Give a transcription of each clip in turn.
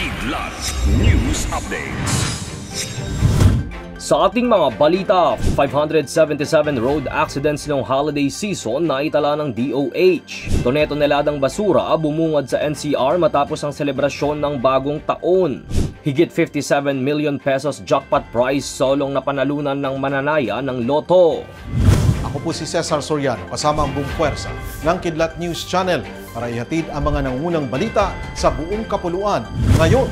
Kidlat News Updates. Sa ating mga balita, 577 road accidents noong holiday season na itala ng DOH. Tonetonadang basura bumungad sa NCR matapos ang selebrasyon ng bagong taon. Higit 57 million pesos jackpot prize solong napanalunan ng mananaya ng loto. Ako po si Cesar Soriano, kasama ang buong puwersa ng Kidlat News Channel para ihatid ang mga nangunang balita sa buong kapuluan. Ngayon,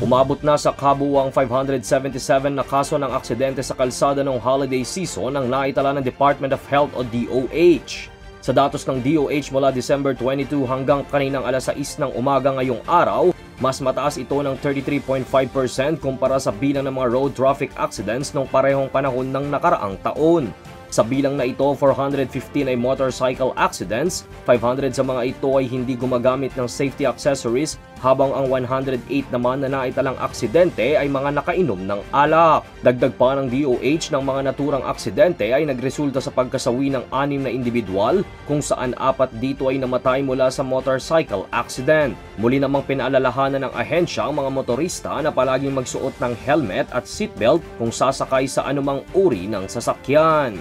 Umabot na sa kabuuang 577 na kaso ng aksidente sa kalsada noong holiday season ang naitala ng Department of Health o DOH. Sa datos ng DOH mula December 22 hanggang kaninang alas 6 ng umaga ngayong araw, mas mataas ito ng 33.5% kumpara sa bilang ng mga road traffic accidents noong parehong panahon ng nakaraang taon. Sa bilang na ito, 415 ay motorcycle accidents, 500 sa mga ito ay hindi gumagamit ng safety accessories, habang ang 108 naman na naitalang aksidente ay mga nakainom ng alak. Dagdag pa ng DOH ng mga naturang aksidente ay nagresulta sa pagkasawi ng 6 na individual, kung saan 4 dito ay namatay mula sa motorcycle accident. Muli namang pinaalalahanan ng ahensya ang mga motorista na palaging magsuot ng helmet at seatbelt kung sasakay sa anumang uri ng sasakyan.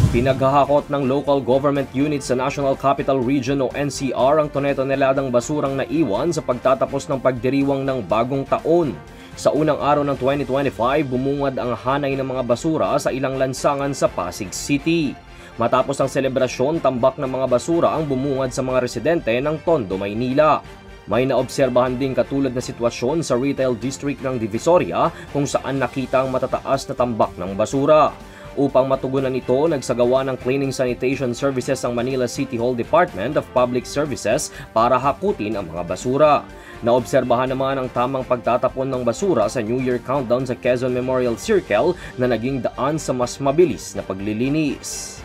Pinaghahakot ng local government unit sa National Capital Region o NCR ang tonetonadang basurang naiwan sa pagtatapos ng pagdiriwang ng bagong taon. Sa unang araw ng 2025, bumungad ang hanay ng mga basura sa ilang lansangan sa Pasig City. Matapos ang selebrasyon, tambak ng mga basura ang bumungad sa mga residente ng Tondo, Maynila. May naobserbahan ding katulad na sitwasyon sa retail district ng Divisoria kung saan nakita ang matataas na tambak ng basura. Upang matugunan ito, nagsagawa ng Cleaning Sanitation Services ang Manila City Hall Department of Public Services para hakutin ang mga basura. Naobserbahan naman ang tamang pagtatapon ng basura sa New Year countdown sa Quezon Memorial Circle na naging daan sa mas mabilis na paglilinis.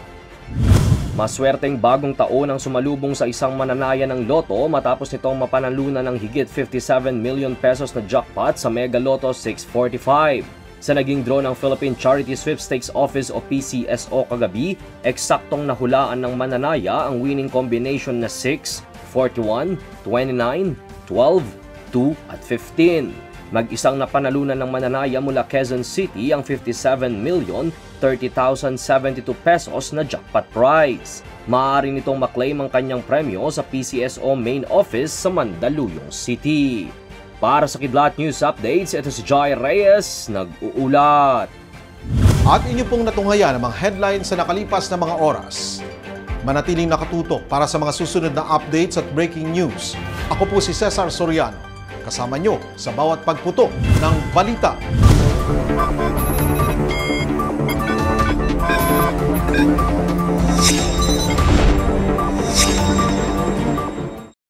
Maswerteng bagong taon ang sumalubong sa isang mananaya ng loto matapos nitong mapanalunan ng higit 57 million pesos na jackpot sa Mega Lotto 645. Sa naging draw ng Philippine Charity Sweepstakes Office o PCSO kagabi, eksaktong nahulaan ng mananaya ang winning combination na 6, 41, 29, 12, 2 at 15. Mag-isang napanalunan ng mananaya mula Quezon City ang 57,030,072 pesos na jackpot prize. Maaari nitong maklaim ang kanyang premyo sa PCSO main office sa Mandaluyong City. Para sa Kidlat News Updates, ito si Jai Reyes, nag-uulat. at inyo pong natunghayan ang mga headlines sa nakalipas na mga oras. Manatiling nakatutok para sa mga susunod na updates at breaking news. Ako po si Cesar Soriano, kasama nyo sa bawat pagputok ng balita.